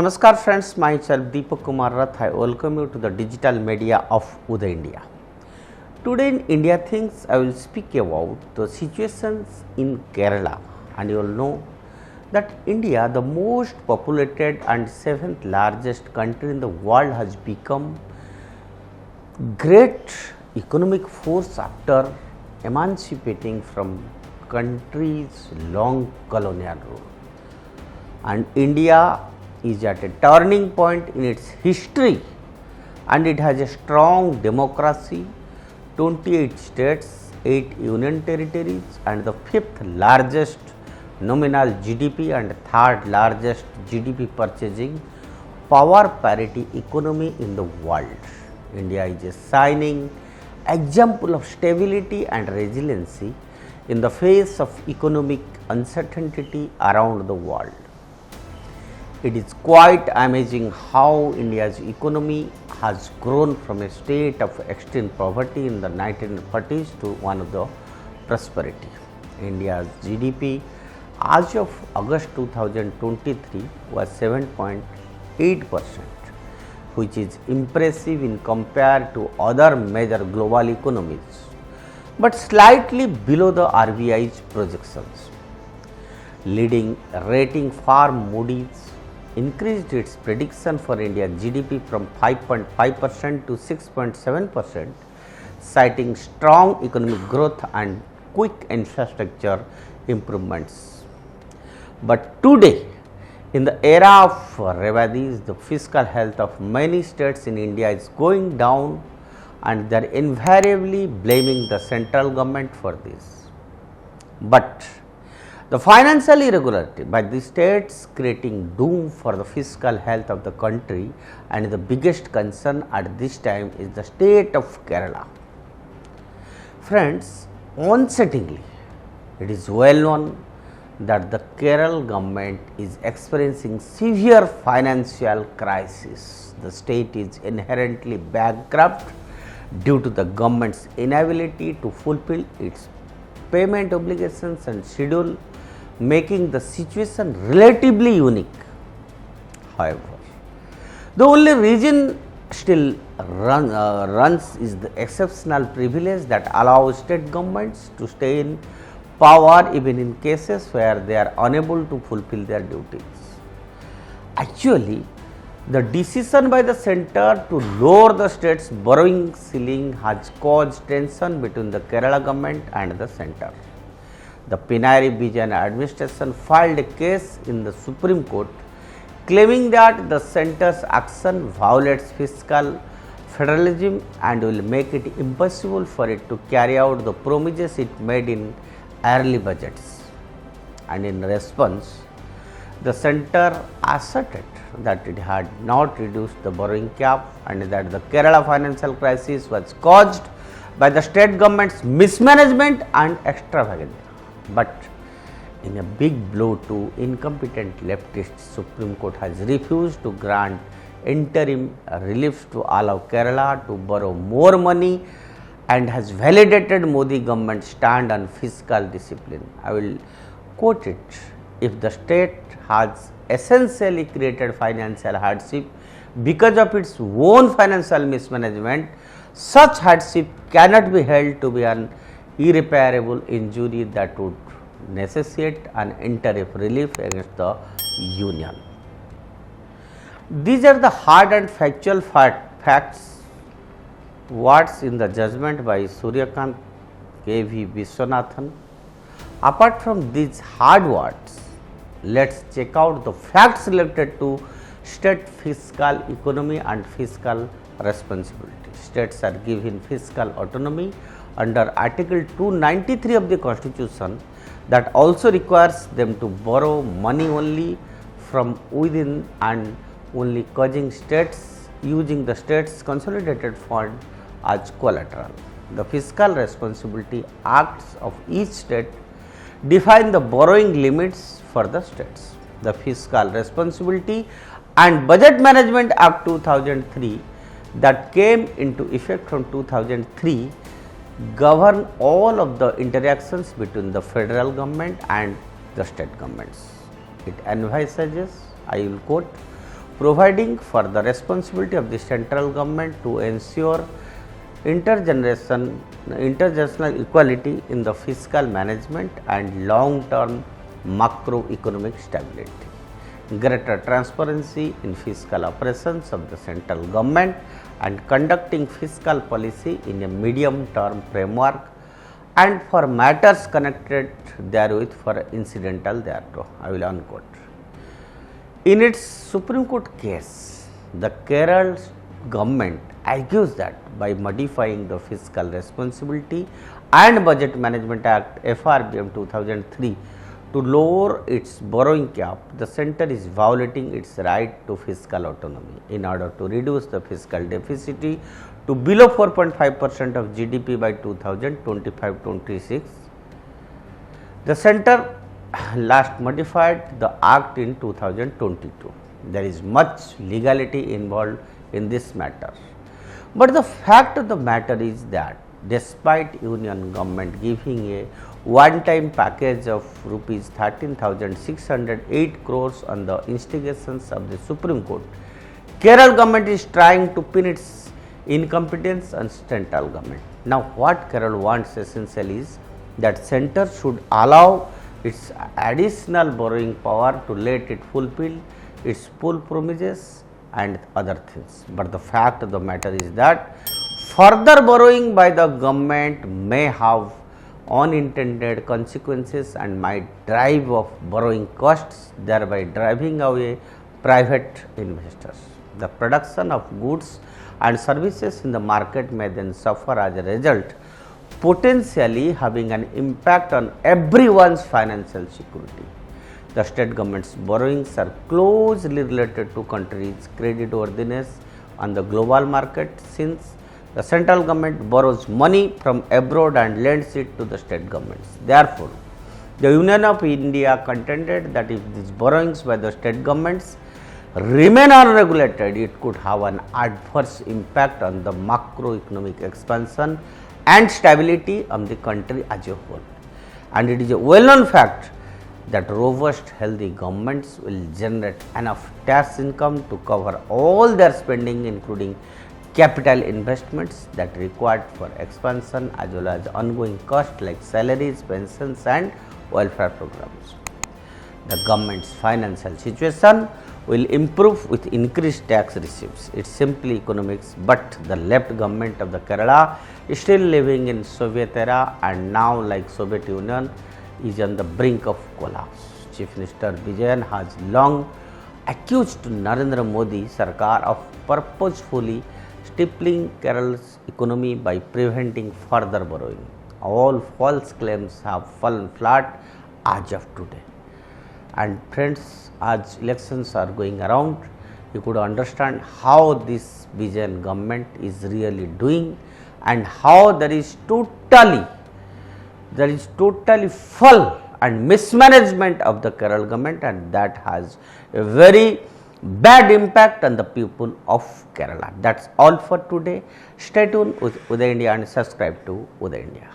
Namaskar friends, myself Deepak Kumar Rath. I welcome you to the digital media of Uday India. Today in India Things, I will speak about the situations in Kerala, and you will know that India, the most populated and 7th largest country in the world, has become great economic force after emancipating from country's long colonial rule. And India is at a turning point in its history, and it has a strong democracy, 28 states, 8 union territories, and the 5th largest nominal GDP and 3rd largest GDP purchasing power parity economy in the world. India is a shining example of stability and resiliency in the face of economic uncertainty around the world. It is quite amazing how India's economy has grown from a state of extreme poverty in the 1940s to one of the prosperity. India's GDP as of August 2023 was 7.8%, which is impressive in compared to other major global economies, but slightly below the RBI's projections. Leading rating firm Moody's increased its prediction for India's GDP from 5.5% to 6.7%, citing strong economic growth and quick infrastructure improvements. But today, in the era of Revadis, the fiscal health of many states in India is going down, and they are invariably blaming the central government for this. But the financial irregularity by the states creating doom for the fiscal health of the country, and the biggest concern at this time is the state of Kerala. Friends, unsettlingly, it is well known that the Kerala government is experiencing severe financial crisis. The state is inherently bankrupt due to the government's inability to fulfill its payment obligations and schedule, making the situation relatively unique. However, the only reason still runs is the exceptional privilege that allows state governments to stay in power even in cases where they are unable to fulfill their duties. Actually, the decision by the center to lower the state's borrowing ceiling has caused tension between the Kerala government and the center. The Pinarayi Vijayan administration filed a case in the Supreme Court claiming that the center's action violates fiscal federalism and will make it impossible for it to carry out the promises it made in early budgets. And in response, the center asserted that it had not reduced the borrowing cap and that the Kerala financial crisis was caused by the state government's mismanagement and extravagance. But in a big blow to incompetent leftists, Supreme Court has refused to grant interim relief to allow Kerala to borrow more money and has validated Modi government's stand on fiscal discipline. I will quote it: if the state has essentially created financial hardship because of its own financial mismanagement, such hardship cannot be held to be an irreparable injury that would necessitate an interim relief against the union. These are the hard and factual facts, words in the judgment by Suryakant K.V. Viswanathan. Apart from these hard words, let's check out the facts related to state fiscal economy and fiscal responsibility. States are given fiscal autonomy under Article 293 of the Constitution, that also requires them to borrow money only from within and only causing states using the state's consolidated fund as collateral. The Fiscal Responsibility Acts of each state define the borrowing limits for the states. The Fiscal Responsibility and Budget Management Act 2003 that came into effect from 2003 govern all of the interactions between the federal government and the state governments. It envisages, I will quote, providing for the responsibility of the central government to ensure intergenerational equality in the fiscal management and long-term macroeconomic stability, greater transparency in fiscal operations of the central government and conducting fiscal policy in a medium-term framework, and for matters connected therewith for incidental thereto. I will unquote. In its Supreme Court case, the Kerala government argues that by modifying the Fiscal Responsibility and Budget Management Act FRBM 2003 to lower its borrowing cap, the centre is violating its right to fiscal autonomy in order to reduce the fiscal deficit to below 4.5% of GDP by 2025-26. The centre last modified the act in 2022. There is much legality involved in this matter. But the fact of the matter is that despite union government giving a one-time package of rupees 13,608 crores on the instigations of the Supreme Court, Kerala government is trying to pin its incompetence on central government. Now, what Kerala wants essentially is that centre should allow its additional borrowing power to let it fulfill its full promises and other things. But the fact of the matter is that further borrowing by the government may have unintended consequences and might drive up borrowing costs, thereby driving away private investors. The production of goods and services in the market may then suffer as a result, potentially having an impact on everyone's financial security. The state government's borrowings are closely related to countries' creditworthiness on the global market, since the central government borrows money from abroad and lends it to the state governments. Therefore, the Union of India contended that if these borrowings by the state governments remain unregulated, it could have an adverse impact on the macroeconomic expansion and stability of the country as a whole. And it is a well-known fact that robust, healthy governments will generate enough tax income to cover all their spending, including capital investments that required for expansion as well as ongoing costs like salaries, pensions and welfare programs. The government's financial situation will improve with increased tax receipts. It's simply economics, but the left government of the Kerala is still living in Soviet era and now, like Soviet Union, is on the brink of collapse. Chief Minister Vijayan has long accused Narendra Modi Sarkar of purposefully stifling Kerala's economy by preventing further borrowing. All false claims have fallen flat as of today. And friends, as elections are going around, you could understand how this Vijayan government is really doing and how there is totally full and mismanagement of the Kerala government, and that has a very bad impact on the people of Kerala. That's all for today. Stay tuned with Uday India and subscribe to Uday India.